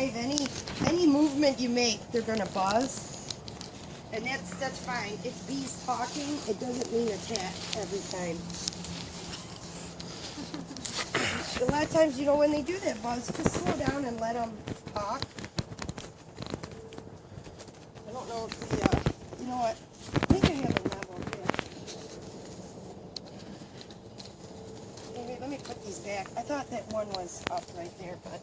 hive, any movement you make, they're gonna buzz. And that's fine. If bees talking, it doesn't mean attack every time. A lot of times, you know, when they do that buzz, just slow down and let them talk. I don't know if the, you know what? I think I have a level here. Maybe, let me put these back. I thought that one was up right there, but...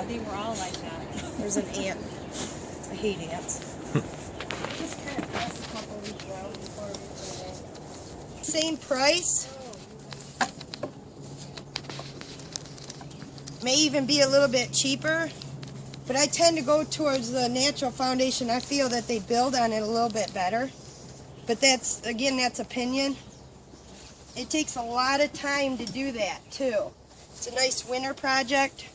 They were all like that. There's an ant. I hate ants. Just kind of press a couple of these down before we put it in. Same price. May even be a little bit cheaper, but I tend to go towards the natural foundation. I feel that they build on it a little bit better, but that's, again, that's opinion. It takes a lot of time to do that too. It's a nice winter project.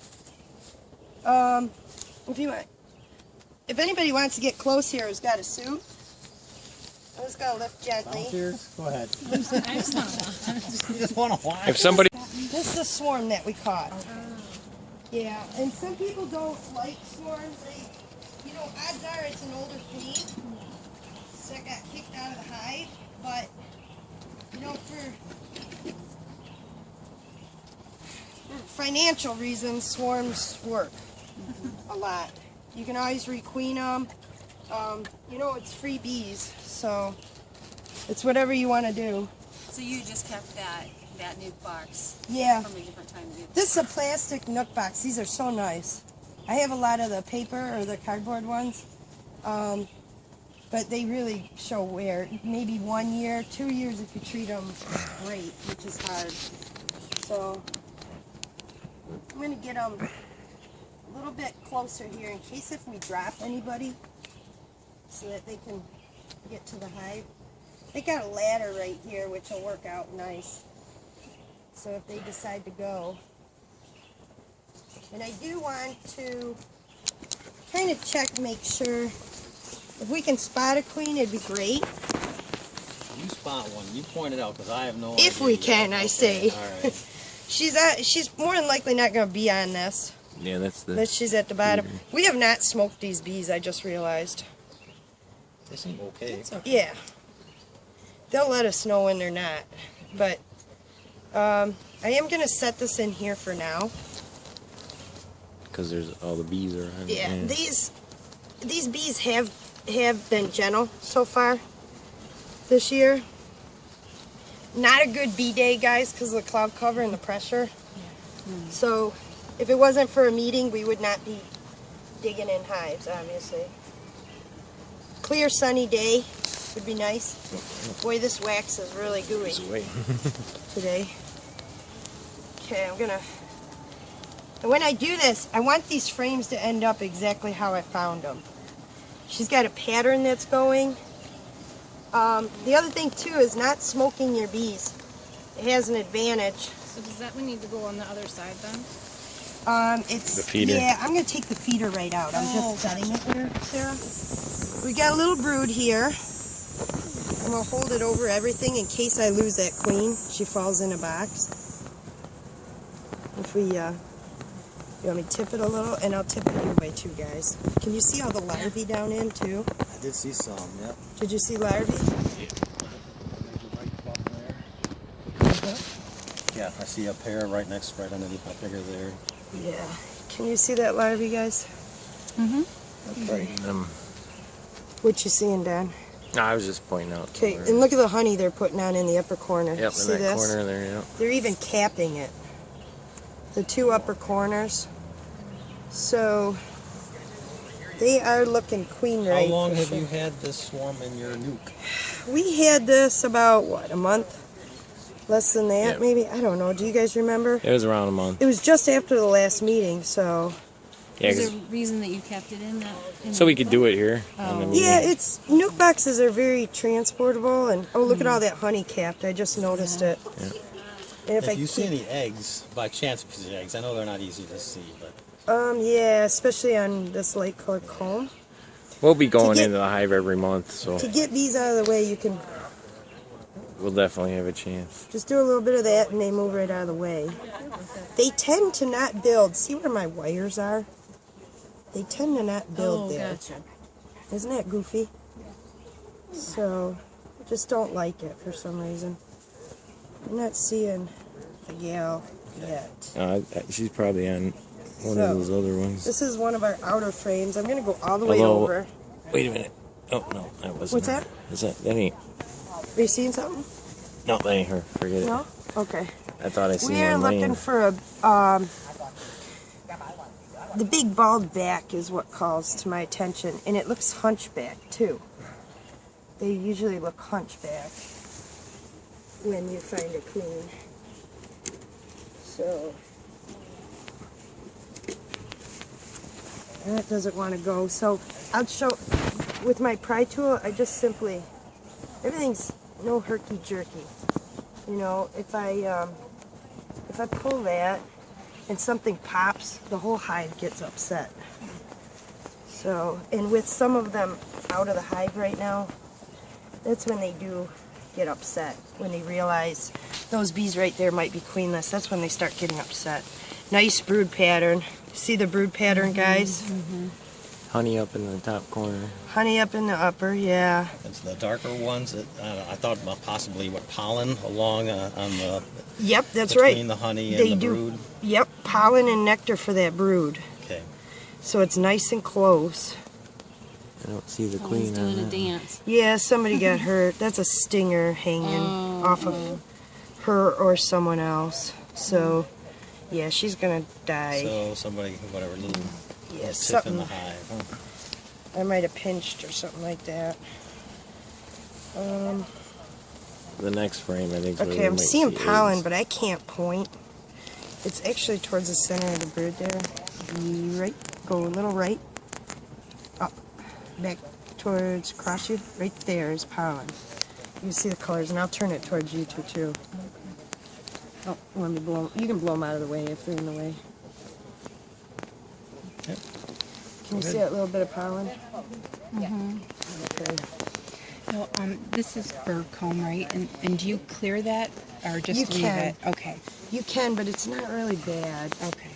If anybody wants to get close here who's got a suit, I'm just going to lift gently. Volunteers, go ahead. I just want to watch. If somebody... This is a swarm that we caught. Yeah, and some people don't like swarms. They, you know, odds are it's an older queen, so I got kicked out of the hive. But, you know, for financial reasons, swarms work a lot. You can always requeen them. You know, it's free bees, so it's whatever you want to do. So you just kept that nuke box? Yeah. From a different time. This is a plastic nook box. These are so nice. I have a lot of the paper or the cardboard ones, but they really show wear. Maybe 1 year, 2 years if you treat them great, which is hard. So I'm going to get them a little bit closer here in case if we drop anybody so that they can get to the hive. They got a ladder right here which will work out nice. So if they decide to go. And I do want to kind of check, make sure if we can spot a queen, it'd be great. You spot one. You point it out because I have no idea. If we can, I say. All right. She's more than likely not going to be on this. Yeah, that's the... But she's at the bottom. We have not smoked these bees, I just realized. They seem okay. Yeah. They'll let us know when they're not. But I am going to set this in here for now. Because there's all the bees around. Yeah, these bees have been gentle so far this year. Not a good bee day, guys, because of the cloud cover and the pressure. So if it wasn't for a meeting, we would not be digging in hives, obviously. Clear sunny day would be nice. Boy, this wax is really gooey today. Okay, I'm gonna... And when I do this, I want these frames to end up exactly how I found them. She's got a pattern that's going. The other thing too is not smoking your bees. It has an advantage. So does that need to go on the other side then? It's the feeder. Yeah, I'm gonna take the feeder right out. I'm just setting it here, Sarah. We got a little brood here. I'm gonna hold it over everything in case I lose that queen. She falls in a box. If we, you want me to tip it a little? And I'll tip it your way too, guys. Can you see all the larvae down in too? I did see some, yep. Did you see larvae? Yeah, I see a pair right underneath my finger there. Yeah. Can you see that larvae, guys? Okay. What you seeing, Dan? No, I was just pointing out. Okay, where- and look at the honey they're putting on in the upper corner. Yep, See in that this? corner there, yep. They're even capping it. The two upper corners. So they are looking queen How right. long for have sure. you had this swarm in your nuke? We had this about, what, a month? Less than that, Yeah. maybe? I don't know. Do you guys remember? It was around a month. It was just after the last meeting, so... Yeah, Is 'cause- there a reason that you kept it in that? so we could do it here. on the meeting. Yeah, it's... Nuke boxes are very transportable, and... Oh, look at all that honey capped. I just noticed it. Yeah. And If I you see keep- any eggs, by chance if you see eggs, I know they're not easy to see, but Yeah, especially on this light colored comb. We'll be going get- into the hive every month, so To get bees out of the way, you can we'll definitely have a chance. just do a little bit of that, and they move right out of the way. They tend to not build. See where my wires are? They tend to not build there. Gotcha. Isn't that goofy? So, just don't like it for some reason. I'm not seeing the gal yet. She's probably on one So, of those other ones. This is one of our outer frames. I'm going to go all the way Although- over. Wait a minute. Oh no, that wasn't. What's her. that? Is that ain't? Are you seeing something? No, that ain't her. Forget No? it. Okay. I thought I seen We are one laying. looking for a, the big bald back is what calls to my attention, and it looks hunchback too. They usually look hunchback when you find a queen. So that doesn't want to go. So I'll show with my pry tool. I just simply everything's no herky jerky. You know, if I pull that and something pops, the whole hive gets upset. So, and with some of them out of the hive right now, that's when they do get upset. When they realize those bees right there might be queenless, that's when they start getting upset. Nice brood pattern. See the brood pattern, guys? Honey up in the top corner. Honey up in the upper, yeah. it's the darker ones that I thought about possibly what pollen along on the Yep, that's between right. the honey They and the do. brood. Yep, pollen and nectar for that brood. Okay. So it's nice and close. I don't see the Someone's queen on doing a that. dance. Yeah, somebody got hurt. That's a stinger hanging off of her or someone else. So, yeah, she's gonna die. So somebody, whatever, little Yeah, tip in the something hive. Huh? I might have pinched or something like that. The next frame, I think. Okay, I'm seeing pollen, but I can't point. It's actually towards the center of the brood there. Right, go a little right. Up, back towards, across you. Right there is pollen. You can see the colors, and I'll turn it towards you two too. Oh, let me blow 'em. You can blow them out of the way if they're in the way. Yep. Can you see that little bit of pollen? Okay. No, this is bird comb, right? And do you clear that or just You leave can. it? Okay. You can, but it's not really bad. Okay.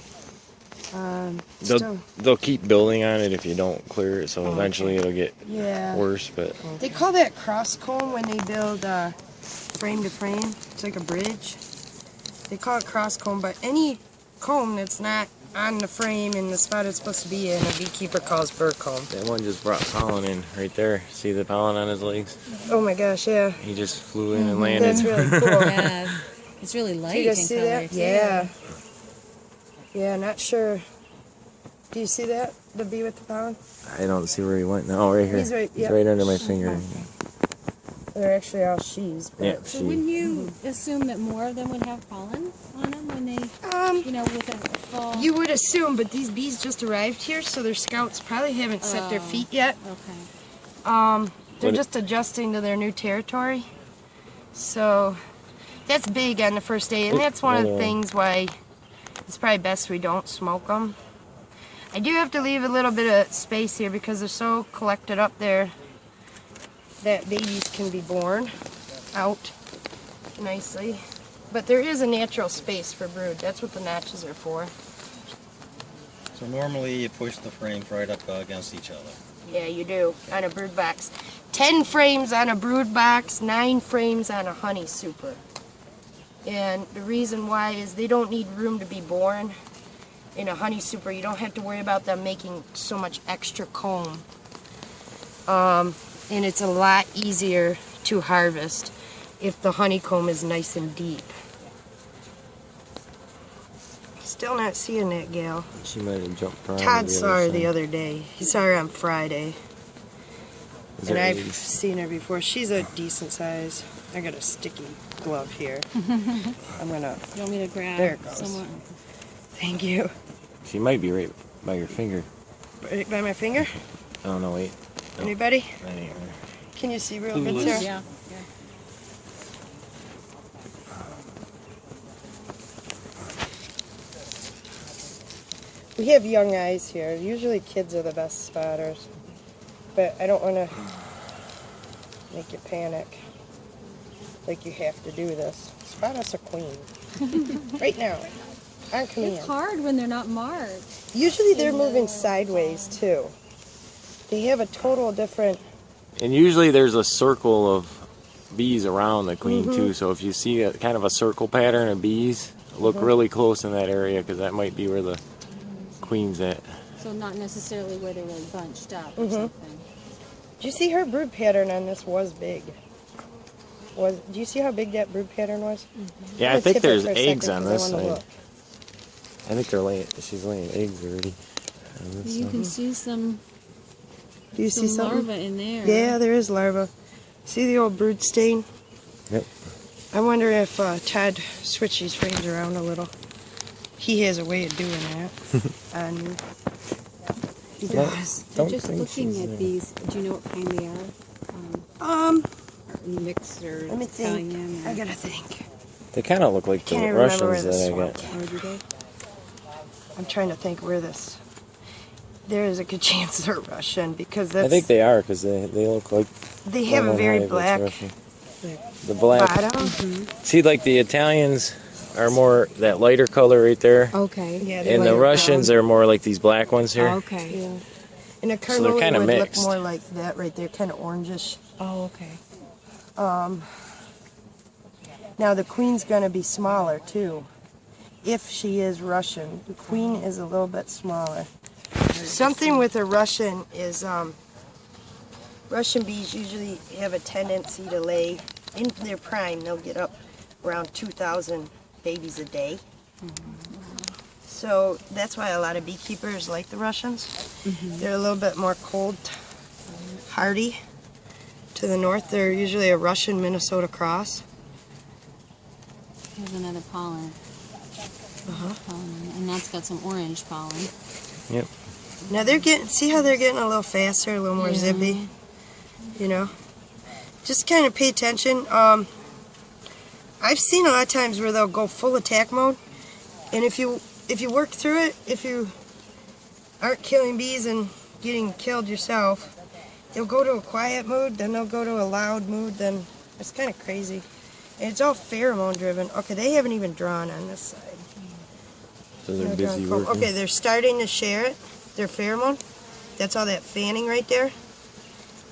Still, They'll keep building on it if you don't clear it, so eventually it'll get yeah. worse. But They call that cross comb when they build frame to frame. It's like a bridge. They call it cross comb, but any comb that's not on the frame in the spot it's supposed to be in, a beekeeper calls bird comb. that one just brought pollen in right there. See the pollen on his legs? Oh my gosh, yeah. He just flew in and landed. That's really cool. Yeah, it's really light Do you guys in see color that? too. Yeah. Yeah, not sure. Do you see that? The bee with the pollen? I don't see where he went now. Oh, right here. He's right- He's yep. right under my finger. They're actually all she's. But Yeah, So she. wouldn't you assume that more of them would have pollen on them when they, you know, with a fall? You would assume, but these bees just arrived here, so their scouts probably haven't set their feet yet. Okay. They're What- just adjusting to their new territory. So that's big on the first day, and that's one of the things why it's probably best we don't smoke them. I do have to leave a little bit of space here because they're so collected up there that babies can be born out nicely. But there is a natural space for brood. That's what the notches are for. So normally you push the frames right up against each other. Yeah, you do, on a brood box. 10 frames on a brood box, 9 frames on a honey super. And the reason why is they don't need room to be born. In a honey super, you don't have to worry about them making so much extra comb. And it's a lot easier to harvest if the honeycomb is nice and deep. Still not seeing that gal. She might have jumped around. Todd saw her the other day. He saw her on Friday. And I've seen her before. She's a decent size. I got a sticky glove here. I'm gonna. You want me to grab There it goes. somewhere? Thank you. She might be right by your finger. Right by my finger? Oh no, wait. No, Anybody? that ain't her. Can you see real good, Sarah? Yeah. We have young eyes here. Usually kids are the best spotters. But I don't want to make you panic. Like you have to do this. Spot us a queen. Right now. On command. It's hard when they're not marked. Usually they're moving sideways too. They have a total different... And usually there's a circle of bees around the queen too. So if you see a kind of a circle pattern of bees, look really close in that area because that might be where the queen's at. So not necessarily where they're really bunched up or something. Do you see her brood pattern on this was big? Do you see how big that brood pattern was? Yeah, I'm I think gonna tip it there's for a eggs second on 'cause this I wanna side. look. I think they're laying. She's laying eggs already. On this You side. can see some Do you see something? larvae in there. Yeah, there is larva. See the old brood stain? Yep. I wonder if Todd switched these frames around a little. He has a way of doing that. And he does. So just looking at these, do you know what kind they are? Mixed or Let me think. Italian? I gotta think. They kind of look like the Can't even remember where Russians this that I one got. came. Or do they? I'm trying to think where this. There is a good chance they're Russian because that's. I think they are because they look like. They have a lemon very hive, it's black Russian. The black. bottom. See, like the Italians are more that lighter color right there, Okay. Yeah, they're and the lighter Russians brown. are more like these black ones here. Okay. Yeah. And a So they're Carnoli kinda would mixed. look more like that right there, kind of orangish. Oh, okay. Now the queen's gonna be smaller too, if she is Russian. The queen is a little bit smaller. Something with a Russian is Russian bees usually have a tendency to lay in their prime. They'll get up around 2,000 babies a day. So that's why a lot of beekeepers like the Russians. They're a little bit more cold, hardy. To the north, they're usually a Russian Minnesota cross. Here's another pollen. Pollen. And that's got some orange pollen. Yep. Now they're getting, see how they're getting a little faster, a little more zippy, you know? Just kind of pay attention. I've seen a lot of times where they'll go full attack mode, and if you work through it, if you aren't killing bees and getting killed yourself, they'll go to a quiet mood, then they'll go to a loud mood, then it's kind of crazy. And it's all pheromone driven. Okay, they haven't even drawn on this side. So they're No busy drawn comb. working. Okay, they're starting to share it. Their pheromone. That's all that fanning right there.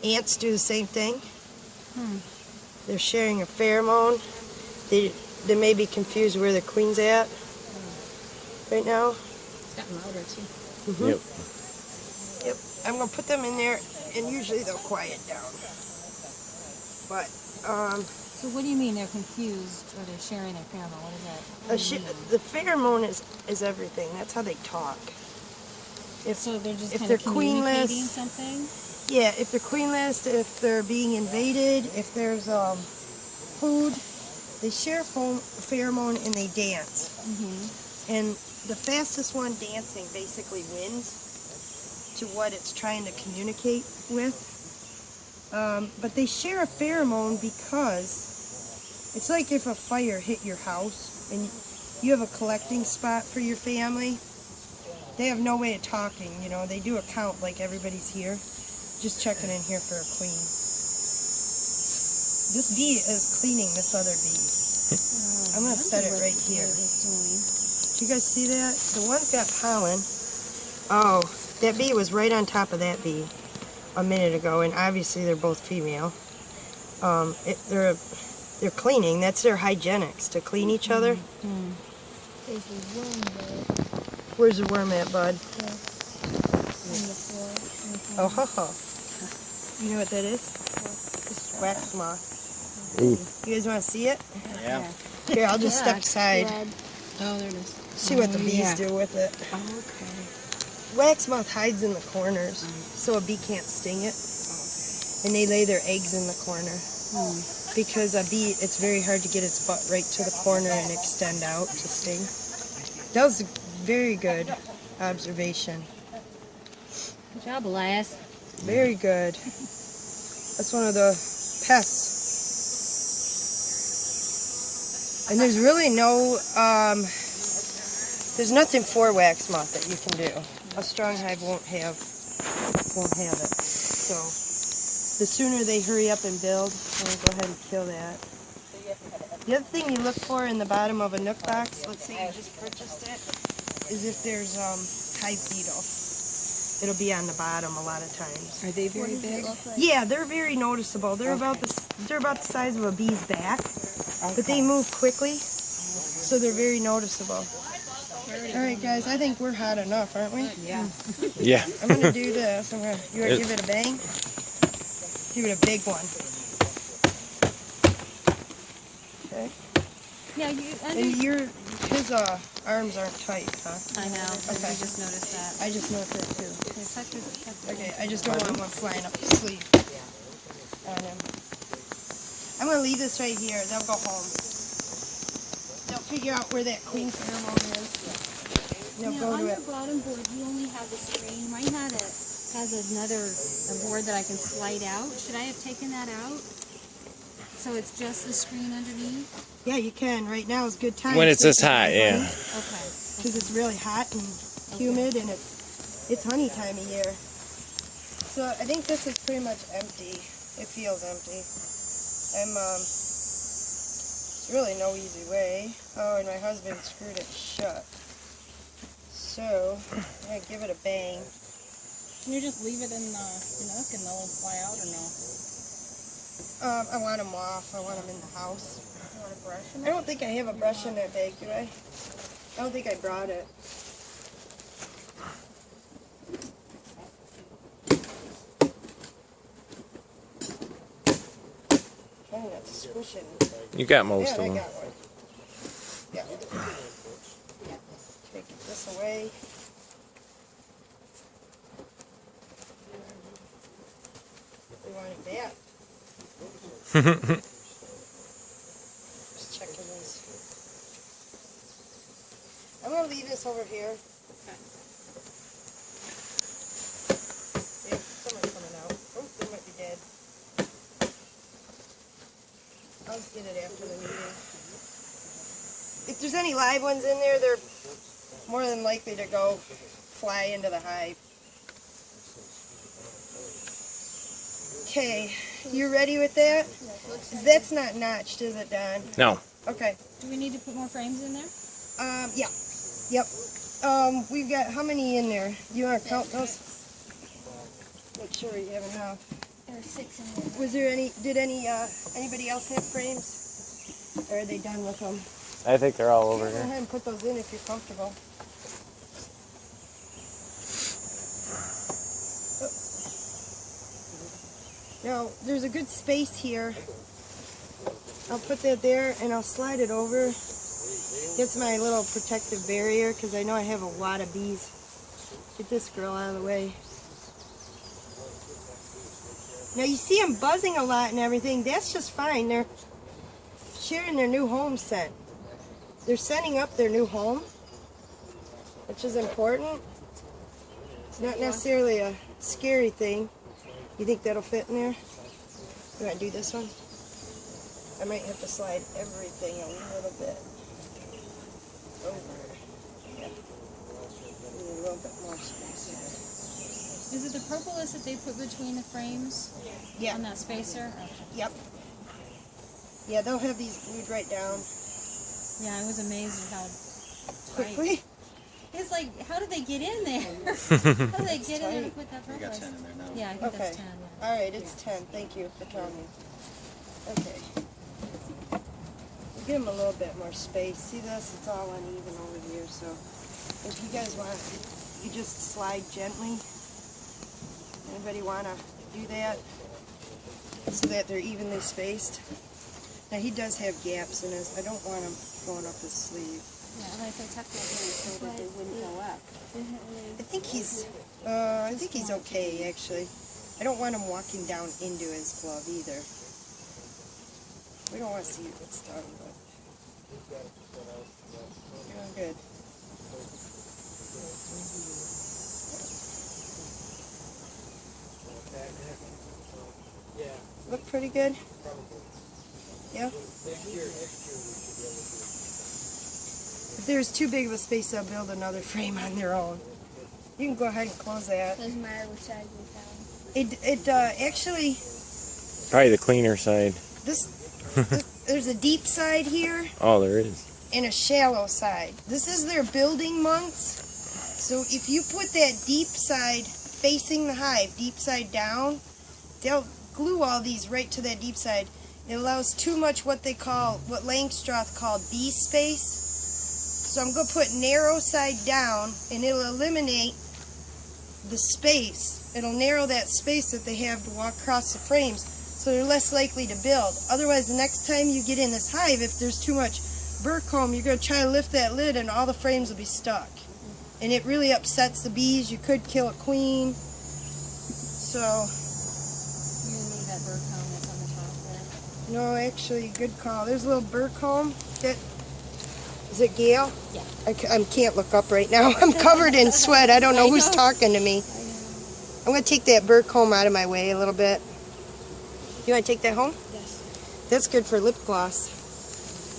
Ants do the same thing. They're sharing a pheromone. They may be confused where the queen's at right now. It's gotten louder too. Yep. Yep. I'm gonna put them in there, and usually they'll quiet down. But So what do you mean they're confused or they're sharing their pheromone? What is that? the pheromone is everything. That's how they talk. So they're just if kind they're of communicating queenless- something? Yeah, if they're queenless, if they're being invaded, if there's food, they share pheromone and they dance. And the fastest one dancing basically wins to what it's trying to communicate with. But they share a pheromone because it's like if a fire hit your house and you have a collecting spot for your family. They have no way of talking, you know. They do a count like everybody's here. Just checking in here for a queen. This bee is cleaning this other bee. I'm going to set it right here. Do you guys see that? The one's got pollen. Oh, that bee was right on top of that bee. a minute ago, and obviously they're both female. They're cleaning. That's their hygienics, to clean each other. There's a worm there Where's the worm at, bud? on the floor. Oh, ho, ho. You know what that is? It's wax moth. Ooh. You guys want to see it? Yeah. Here, I'll just step aside. Red. Oh, there it is. See what the bees yeah. do with it. Oh, okay. Wax moth hides in the corners, so a bee can't sting it. And they lay their eggs in the corner. Because a bee, it's very hard to get its butt right to the corner and extend out to sting. That was a very good observation. Good job, Elias. Very good. That's one of the pests. And there's really no, there's nothing for wax moth that you can do. A strong hive won't have it. So the sooner they hurry up and build, we'll go ahead and kill that. The other thing you look for in the bottom of a nook box, let's say you just purchased it, is if there's hive beetle. It'll be on the bottom a lot of times. Are they very What does big? it look like? Yeah, they're very noticeable. They're about the size of a bee's back, but they move quickly, so they're very noticeable. All right, guys, I think we're hot enough, aren't we? Yeah. Yeah. I'm gonna do this. You wanna give it a bang? Give it a big one. Okay. Yeah, His arms aren't tight, huh? I know. Okay. I just noticed that. I just noticed it too. Okay, touch it. Okay, I just don't want one flying up the sleeve on him. I'm gonna leave this right here. They'll go home. They'll figure out where that queen pheromone is. They'll go On to your it. bottom board, you only have the screen. Mine has a board that I can slide out. Should I have taken that out? So it's just the screen underneath? Yeah, you can. Right now is a good time. When it's this to hot, get yeah. Okay. Because it's really hot and humid, and it's honey time of year. So I think this is pretty much empty. It feels empty. There's really no easy way. Oh, and my husband screwed it shut. So I'm gonna give it a bang. Can you just leave it in the nook and they'll fly out or no? I want them off. I want them in the house. You want to brush them? I don't think I have a brush in that bag, do I? I don't think I brought it. Trying not to squish it. You got most Yeah, I of them. got one. Yeah. Take this away. We wanted that. Just checking this. I'm gonna leave this over here. Yeah, someone's coming out. Oh, they might be dead. I'll just get it after the meeting. If there's any live ones in there, they're more than likely to go fly into the hive. Okay, you ready with that? That's not notched, is it, Don? No. Okay. Do we need to put more frames in there? Yeah. Yep. We've got how many in there? You want to count those? Make sure you have enough. There are 6 in there. Was there anybody else have frames? Or are they done with them? I think they're all over Go here. ahead and put those in if you're comfortable. Now, there's a good space here. I'll put that there and I'll slide it over. Gets my little protective barrier because I know I have a lot of bees. Get this girl out of the way. Now you see them buzzing a lot and everything. That's just fine. They're sharing their new home scent. They're setting up their new home, which is important. It's not necessarily a scary thing. You think that'll fit in there? You want to do this one? I might have to slide everything a little bit over. Yeah. Need a little bit more space Is it the propolis that they put between the frames there. Yeah. on that spacer? Okay. Yep. Yeah, they'll have these glued right down Yeah, I was amazed at how tight. quickly. It's like, how did they get in there? How did they get in there to put that You got purpose? 10 in there now. Yeah, I think Okay. that's 10. Yeah. All right, it's 10. Thank you for telling me. Okay. Give them a little bit more space. See this? It's all uneven over here. So if you guys want, you just slide gently. Anybody want to do that so that they're evenly spaced? Now he does have gaps in his. I don't want him going up his sleeve. Yeah, like I tucked that in so that they wouldn't go up. I think he's okay actually. I don't want him walking down into his glove either. We don't want to see what's done, but doing good. Look pretty good. Yeah. If there's too big of a space, they'll build another frame on their own. You can go ahead and close that. Doesn't matter which side we found. It actually Probably the cleaner side. there's a deep side here Oh, there is. and a shallow side. This is their building months. So if you put that deep side facing the hive, deep side down, they'll glue all these right to that deep side. It allows too much what Langstroth called bee space. So I'm going to put narrow side down and it'll eliminate the space. It'll narrow that space that they have to walk across the frames so they're less likely to build. Otherwise, the next time you get in this hive, if there's too much burr comb, you're going to try to lift that lid and all the frames will be stuck. And it really upsets the bees. You could kill a queen. So, You're going to leave that bird comb that's on the top there. no, actually, good call. There's a little burr comb. Is it Gail? Yeah. I can't look up right now. I'm covered in sweat. I don't know who's talking to me. I'm going to take that burr comb out of my way a little bit. You want to take that home? Yes. That's good for lip gloss.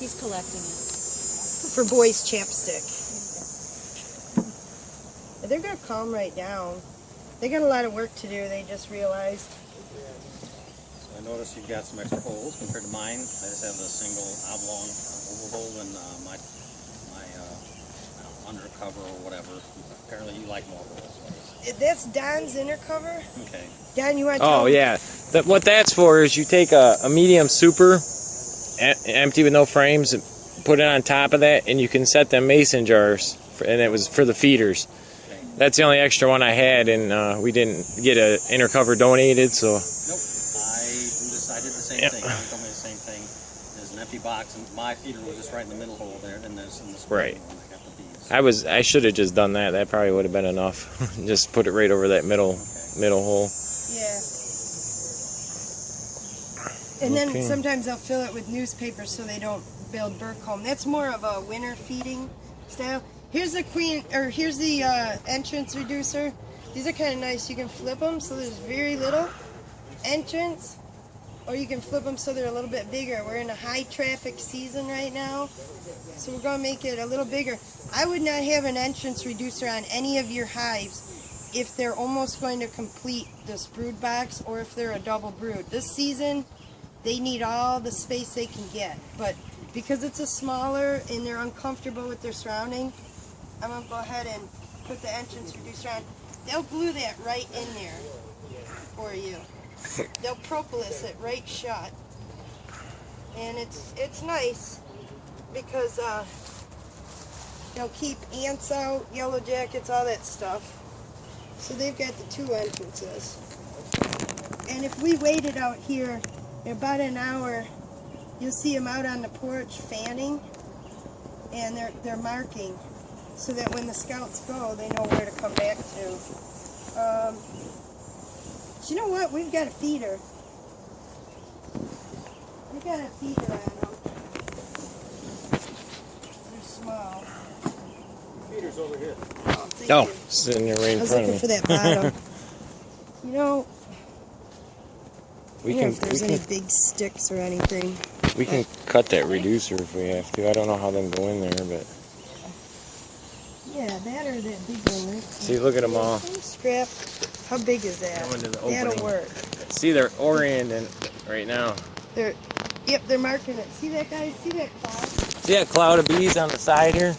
He's collecting it. For boys' chapstick. They're going to calm right down. They got a lot of work to do, they just realized. So I noticed you've got some extra holes compared to mine. I just have a single oblong oval hole in my undercover or whatever. Apparently you like more holes. That's Don's inner cover. Okay. Don, you want to tell Oh me? yeah, what that's for is you take a medium super, empty with no frames, and put it on top of that, and you can set them mason jars, and it was for the feeders. That's the only extra one I had, and we didn't get an inner cover donated, so. Nope. I did the same thing. You told me the same thing. There's an empty box, and my feeder was just right in the middle hole there, and there's in the spring Right. when I got the bees. I should have just done that. That probably would have been enough. Just put it right over that middle hole. Yeah. And then Okay. sometimes they'll fill it with newspaper so they don't build burr comb. That's more of a winter feeding style. Here's the here's the entrance reducer. These are kind of nice. You can flip them so there's very little entrance, or you can flip them so they're a little bit bigger. We're in a high traffic season right now, so we're going to make it a little bigger. I would not have an entrance reducer on any of your hives if they're almost going to complete this brood box or if they're a double brood. This season, they need all the space they can get, but because it's a smaller and they're uncomfortable with their surrounding, I'm going to go ahead and put the entrance reducer on. They'll glue that right in there for you. They'll propolis it right shut. And it's nice because they'll keep ants out, yellow jackets, all that stuff. So they've got the two entrances. And if we waited out here in about an hour, you'll see them out on the porch fanning, and they're marking so that when the scouts go, they know where to come back to. But you know what? We've got a feeder. We've got a feeder on them. They're small. Feeder's over here. Oh, thank Oh, you. sitting there right I in was front looking of for me. that bottom. You know, I We don't know can if there's any big sticks or anything. we can cut that reducer if we have to. I don't know how them go in there, but Yeah, that or that big one. Right? see, look at them all. Scrap. How big is that? Go into the That'll opening. work. See, they're oriented right now. Yep, they're marking it. See that, guys? See that cloud? See that cloud of bees on the side here?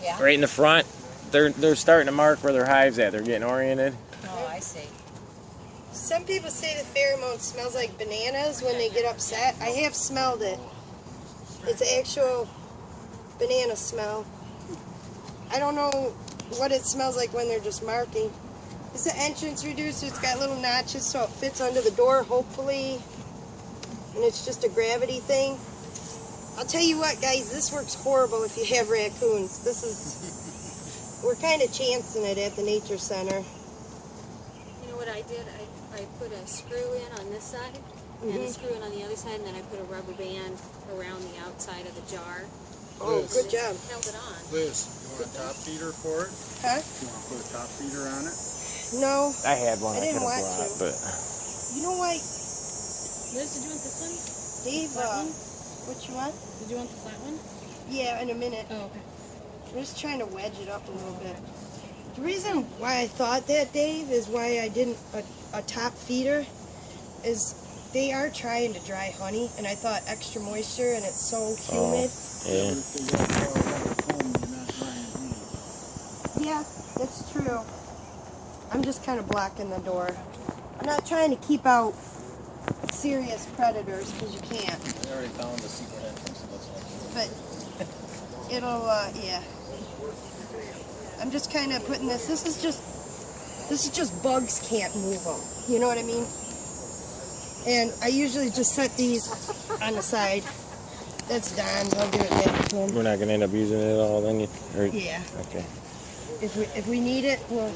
Yeah. right in the front. They're starting to mark where their hive's at. They're getting oriented. Oh, I see. Some people say the pheromone smells like bananas when they get upset. I have smelled it. It's actual banana smell. I don't know what it smells like when they're just marking. It's an entrance reducer. It's got little notches so it fits under the door, hopefully. And it's just a gravity thing. I'll tell you what, guys, this works horrible if you have raccoons. This is, we're kind of chancing it at the nature center. You know what I did? I put a screw in on this side and a screw in on the other side, and then I put a rubber band around the outside of the jar. Oh, Liz. good job. Held it on. Liz, you want a top feeder for it? Huh? You want to put a top feeder on it? No. I had one I I, didn't could have want brought, to. but You know what, Liz, did you want this one? Dave, Flat one? what you want? Did you want the flat one? Yeah, in a minute. Oh, okay. I'm just trying to wedge it up a little bit. The reason why I thought that, Dave, is why I didn't a top feeder is they are trying to dry honey, and I thought extra moisture, and it's so humid. yeah. If they got a rubber comb, you're not drying honey. Yeah, that's true. I'm just kind of blocking the door. I'm not trying to keep out serious predators, because you can't. We already found the secret entrance, it looks like. But it'll, yeah. I'm just kind of putting this. This is just bugs can't move them. You know what I mean? And I usually just set these on the side. That's Don's. I'll give it back to him. We're not gonna end up using it all then. Yeah. Okay. If we need it, we'll.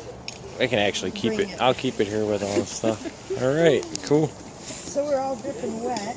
I can actually keep Bring it. it. I'll keep it here with all the stuff. All right. Cool. So we're all dripping wet.